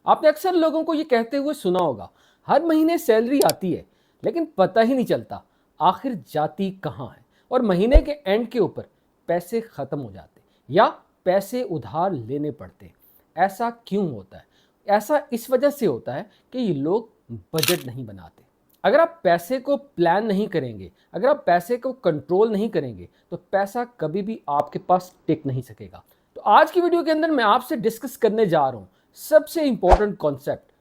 आपने अक्सर लोगों को ये कहते हुए सुना होगा, हर महीने सैलरी आती है लेकिन पता ही नहीं चलता आखिर जाती कहाँ है। और महीने के एंड के ऊपर पैसे खत्म हो जाते या पैसे उधार लेने पड़ते। ऐसा क्यों होता है? ऐसा इस वजह से होता है कि ये लोग बजट नहीं बनाते। अगर आप पैसे को प्लान नहीं करेंगे, अगर आप पैसे को कंट्रोल नहीं करेंगे, तो पैसा कभी भी आपके पास टिक नहीं सकेगा। तो आज की वीडियो के अंदर मैं आपसे डिस्कस करने जा रहा हूं सबसे important concept,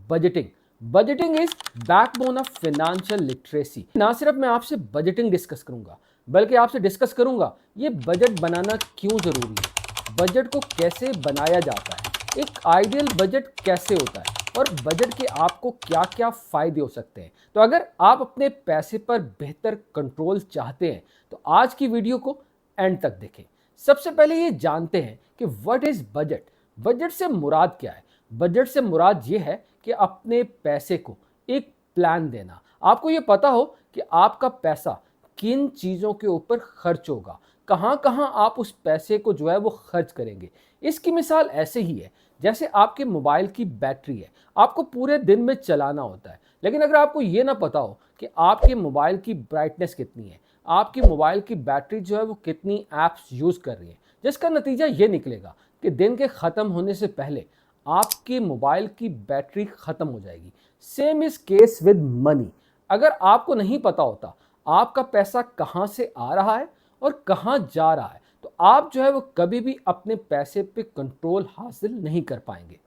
budgeting. Budgeting is backbone of financial literacy. ना सिर्फ मैं आपसे बजटिंग डिस्कस करूंगा, बल्कि आपसे डिस्कस करूंगा ये बजट बनाना क्यों जरूरी है, बजट को कैसे बनाया जाता है, एक आइडियल बजट कैसे होता है और बजट के आपको क्या क्या फायदे हो सकते हैं। तो अगर आप अपने पैसे पर बेहतर कंट्रोल चाहते हैं तो आज की वीडियो को एंड तक देखें। सबसे पहले ये जानते हैं कि व्हाट इज बजट। बजट से मुराद क्या है? बजट से मुराद ये है कि अपने पैसे को एक प्लान देना। आपको ये पता हो कि आपका पैसा किन चीज़ों के ऊपर खर्च होगा, कहाँ कहाँ आप उस पैसे को जो है वो खर्च करेंगे। इसकी मिसाल ऐसे ही है जैसे आपके मोबाइल की बैटरी है, आपको पूरे दिन में चलाना होता है, लेकिन अगर आपको ये ना पता हो कि आपके मोबाइल की ब्राइटनेस कितनी है, आपकी मोबाइल की बैटरी जो है वो कितनी ऐप्स यूज़ कर रही है, जिसका नतीजा ये निकलेगा कि दिन के ख़त्म होने से पहले आपके मोबाइल की बैटरी ख़त्म हो जाएगी। Same is case with money. अगर आपको नहीं पता होता आपका पैसा कहाँ से आ रहा है और कहाँ जा रहा है, तो आप जो है वो कभी भी अपने पैसे पे कंट्रोल हासिल नहीं कर पाएंगे।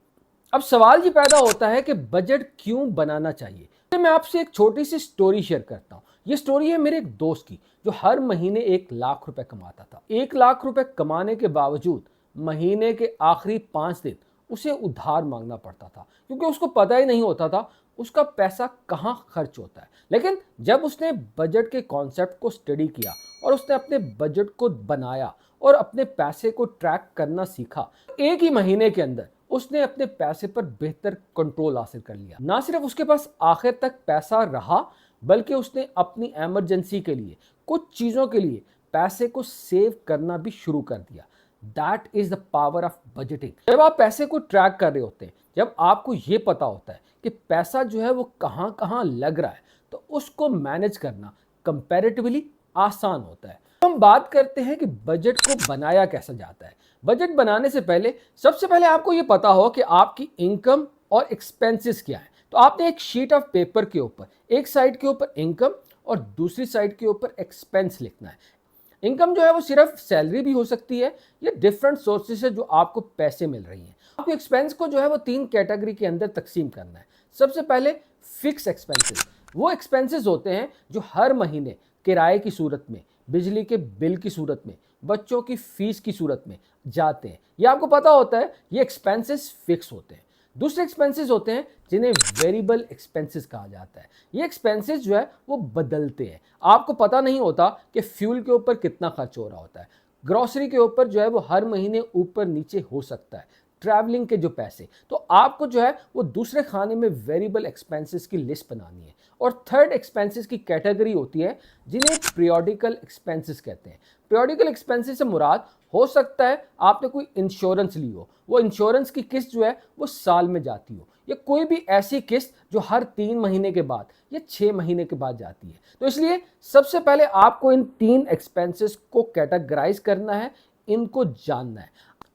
अब सवाल ये पैदा होता है कि बजट क्यों बनाना चाहिए। तो मैं आपसे एक छोटी सी स्टोरी शेयर करता हूँ। ये स्टोरी है मेरे एक दोस्त की जो हर महीने 1 लाख रुपए कमाता था। 1 लाख रुपए कमाने के बावजूद महीने के आखिरी 5 दिन उसे उधार मांगना पड़ता था, क्योंकि उसको पता ही नहीं होता था उसका पैसा कहाँ खर्च होता है। लेकिन जब उसने बजट के कॉन्सेप्ट को स्टडी किया और उसने अपने बजट को बनाया और अपने पैसे को ट्रैक करना सीखा, एक ही महीने के अंदर उसने अपने पैसे पर बेहतर कंट्रोल हासिल कर लिया। ना सिर्फ उसके पास आखिर तक पैसा रहा, बल्कि उसने अपनी इमरजेंसी के लिए, कुछ चीज़ों के लिए पैसे को सेव करना भी शुरू कर दिया। That is the power of budgeting. जब आप पैसे को ट्रैक कर रहे होते हैं, जब आपको ये पता होता है कि पैसा जो है वो कहाँ कहाँ लग रहा है, तो उसको मैनेज करना कंपैरेटिवली आसान होता है। हम बात करते हैं कि बजट को बनाया कैसे जाता है। बजट बनाने से पहले सबसे पहले आपको ये पता हो कि आपकी इनकम और एक्सपेंसेस क्या है। तो आपने एक शीट ऑफ पेपर के ऊपर एक साइड के ऊपर इनकम और दूसरी साइड के ऊपर एक्सपेंस लिखना है। इनकम जो है वो सिर्फ सैलरी भी हो सकती है या डिफरेंट सोर्सेस से जो आपको पैसे मिल रही हैं। आपको एक्सपेंस को जो है वो 3 कैटेगरी के अंदर तकसीम करना है। सबसे पहले फिक्स एक्सपेंसेस। वो एक्सपेंसेस होते हैं जो हर महीने किराए की सूरत में, बिजली के बिल की सूरत में, बच्चों की फीस की सूरत में जाते हैं। ये आपको पता होता है, ये एक्सपेंसेस फिक्स होते हैं। दूसरे एक्सपेंसेस होते हैं जिन्हें वेरिएबल एक्सपेंसेस कहा जाता है। ये एक्सपेंसेस जो है वो बदलते हैं। आपको पता नहीं होता कि फ्यूल के ऊपर कितना खर्च हो रहा होता है, ग्रोसरी के ऊपर जो है वो हर महीने ऊपर नीचे हो सकता है, ट्रैवलिंग के जो पैसे। तो आपको जो है वो दूसरे खाने में वेरिएबल एक्सपेंसेस की लिस्ट बनानी है। और थर्ड एक्सपेंसेस की कैटेगरी होती है जिन्हें पीरियोडिकल एक्सपेंसेस कहते हैं। पीरियोडिकल एक्सपेंसेस से मुराद हो सकता है आपने कोई इंश्योरेंस ली हो, वो इंश्योरेंस की किस्त जो है वो साल में जाती हो, या कोई भी ऐसी किस्त जो हर 3 महीने के बाद या 6 महीने के बाद जाती है। तो इसलिए सबसे पहले आपको इन 3 एक्सपेंसेस को कैटेगराइज करना है, इनको जानना है।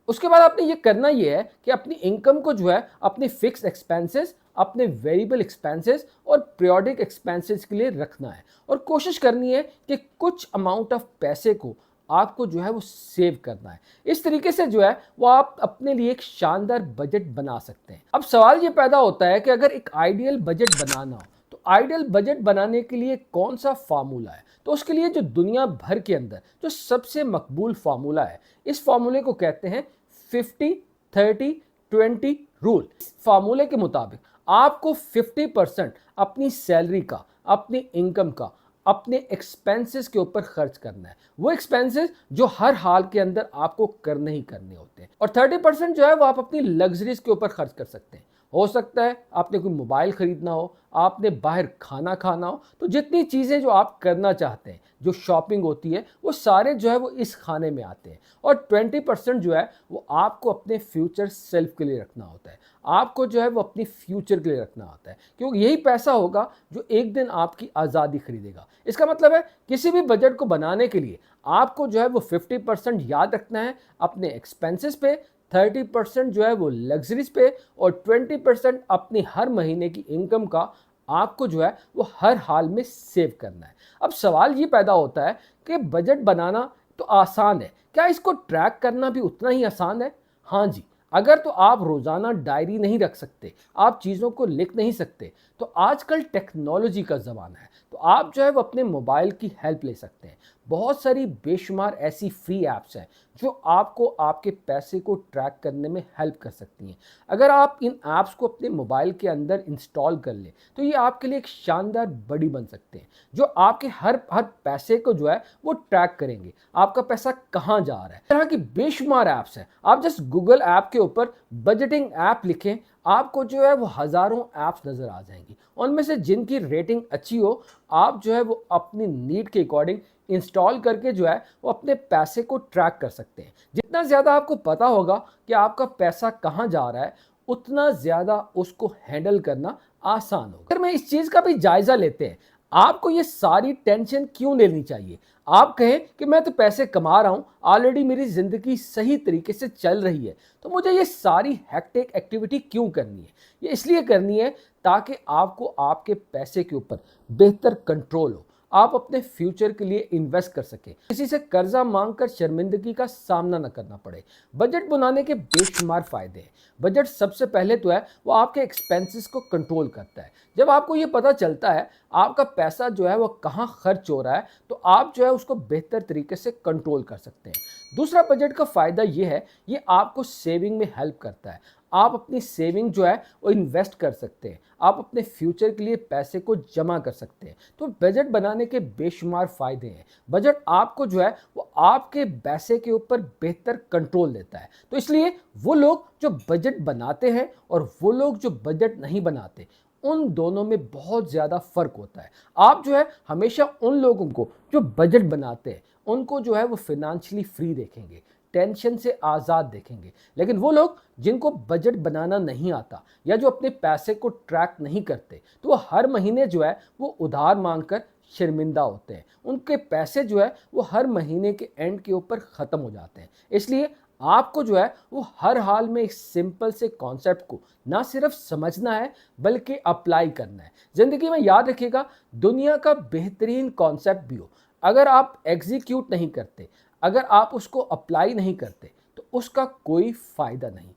उसके बाद आपने ये करना ये है कि अपनी इनकम को जो है अपने फिक्स एक्सपेंसेस, अपने वेरिएबल एक्सपेंसेस और पीरियोडिक एक्सपेंसेस के लिए रखना है, और कोशिश करनी है कि कुछ अमाउंट ऑफ पैसे को आपको जो है वो सेव करना है। इस तरीके से जो है वो आप अपने लिए एक शानदार बजट बना सकते हैं। अब सवाल ये पैदा होता है कि अगर एक आइडियल बजट बनाना हो तो आइडियल बजट बनाने के लिए कौन सा फार्मूला है। तो उसके लिए जो दुनिया भर के अंदर जो सबसे मकबूल फार्मूला है, इस फार्मूले को कहते हैं 50-30-20 रूल। इस फार्मूले के मुताबिक आपको 50% अपनी सैलरी का, अपनी इनकम का, अपने एक्सपेंसेस के ऊपर खर्च करना है। वो एक्सपेंसेस जो हर हाल के अंदर आपको करने ही करने होते हैं। और 30% जो है वो आप अपनी लग्जरीज के ऊपर खर्च कर सकते हैं। हो सकता है आपने कोई मोबाइल खरीदना हो, आपने बाहर खाना खाना हो, तो जितनी चीज़ें जो आप करना चाहते हैं, जो शॉपिंग होती है, वो सारे जो है वो इस खाने में आते हैं। और 20% जो है वो आपको अपने फ्यूचर सेल्फ के लिए रखना होता है। आपको जो है वो अपनी फ्यूचर के लिए रखना होता है, क्योंकि यही पैसा होगा जो एक दिन आपकी आज़ादी खरीदेगा। इसका मतलब है किसी भी बजट को बनाने के लिए आपको जो है वो 50% याद रखना है अपने एक्सपेंसेस पे, 30% जो है वो लग्जरीज पे, और 20% अपनी हर महीने की इनकम का आपको जो है वो हर हाल में सेव करना है। अब सवाल ये पैदा होता है कि बजट बनाना तो आसान है, क्या इसको ट्रैक करना भी उतना ही आसान है? हाँ जी। अगर तो आप रोज़ाना डायरी नहीं रख सकते, आप चीज़ों को लिख नहीं सकते, तो आजकल टेक्नोलॉजी का ज़माना है, तो आप जो है वो अपने मोबाइल की हेल्प ले सकते हैं। बहुत सारी बेशुमार ऐसी फ्री ऐप्स हैं जो आपको आपके पैसे को ट्रैक करने में हेल्प कर सकती हैं। अगर आप इन ऐप्स को अपने मोबाइल के अंदर इंस्टॉल कर लें तो ये आपके लिए एक शानदार बड़ी बन सकते हैं, जो आपके हर हर पैसे को जो है वो ट्रैक करेंगे, आपका पैसा कहाँ जा रहा है। इस तरह की बेशुमार ऐप्स हैं। आप जस्ट गूगल ऐप के ऊपर बजटिंग ऐप लिखें, आपको जो है वो हज़ारों ऐप्स नज़र आ जाएंगी। उनमें से जिनकी रेटिंग अच्छी हो, आप जो है वो अपनी नीड के अकॉर्डिंग इंस्टॉल करके जो है वो अपने पैसे को ट्रैक कर सकते हैं। जितना ज़्यादा आपको पता होगा कि आपका पैसा कहाँ जा रहा है, उतना ज़्यादा उसको हैंडल करना आसान होगा। अगर मैं इस चीज़ का भी जायज़ा लेते हैं, आपको ये सारी टेंशन क्यों लेनी चाहिए? आप कहें कि मैं तो पैसे कमा रहा हूँ, ऑलरेडी मेरी ज़िंदगी सही तरीके से चल रही है, तो मुझे ये सारी हेक्टिक एक्टिविटी क्यों करनी है? ये इसलिए करनी है ताकि आपको आपके पैसे के ऊपर बेहतर कंट्रोल हो, आप अपने फ्यूचर के लिए इन्वेस्ट कर सकें, किसी से कर्जा मांगकर शर्मिंदगी का सामना न करना पड़े। बजट बनाने के बेशुमार फायदे हैं। बजट सबसे पहले तो है वो आपके एक्सपेंसेस को कंट्रोल करता है। जब आपको ये पता चलता है आपका पैसा जो है वो कहाँ खर्च हो रहा है, तो आप जो है उसको बेहतर तरीके से कंट्रोल कर सकते हैं। दूसरा बजट का फ़ायदा ये है, ये आपको सेविंग में हेल्प करता है। आप अपनी सेविंग जो है वो इन्वेस्ट कर सकते हैं, आप अपने फ्यूचर के लिए पैसे को जमा कर सकते हैं। तो बजट बनाने के बेशुमार फ़ायदे हैं। बजट आपको जो है वो आपके पैसे के ऊपर बेहतर कंट्रोल देता है। तो इसलिए वो लोग जो बजट बनाते हैं और वो लोग जो बजट नहीं बनाते, उन दोनों में बहुत ज़्यादा फ़र्क होता है। आप जो है हमेशा उन लोगों को जो बजट बनाते हैं, उनको जो है वो फिनेंशियली फ्री देखेंगे, टेंशन से आज़ाद देखेंगे। लेकिन वो लोग जिनको बजट बनाना नहीं आता या जो अपने पैसे को ट्रैक नहीं करते, तो वो हर महीने जो है वो उधार मांगकर शर्मिंदा होते हैं। उनके पैसे जो है वो हर महीने के एंड के ऊपर ख़त्म हो जाते हैं। इसलिए आपको जो है वो हर हाल में इस सिंपल से कॉन्सेप्ट को ना सिर्फ समझना है बल्कि अप्लाई करना है। ज़िंदगी में याद रखिएगा, दुनिया का बेहतरीन कॉन्सेप्ट भी हो, अगर आप एग्जीक्यूट नहीं करते, अगर आप उसको अप्लाई नहीं करते, तो उसका कोई फ़ायदा नहीं।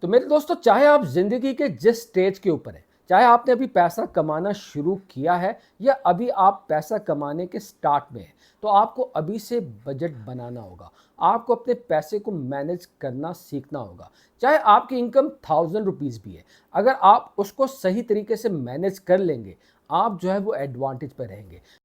तो मेरे दोस्तों, चाहे आप ज़िंदगी के जिस स्टेज के ऊपर हैं, चाहे आपने अभी पैसा कमाना शुरू किया है या अभी आप पैसा कमाने के स्टार्ट में हैं, तो आपको अभी से बजट बनाना होगा। आपको अपने पैसे को मैनेज करना सीखना होगा। चाहे आपकी इनकम 1000 रुपीज़ भी है, अगर आप उसको सही तरीके से मैनेज कर लेंगे, आप जो है वो एडवांटेज पर रहेंगे।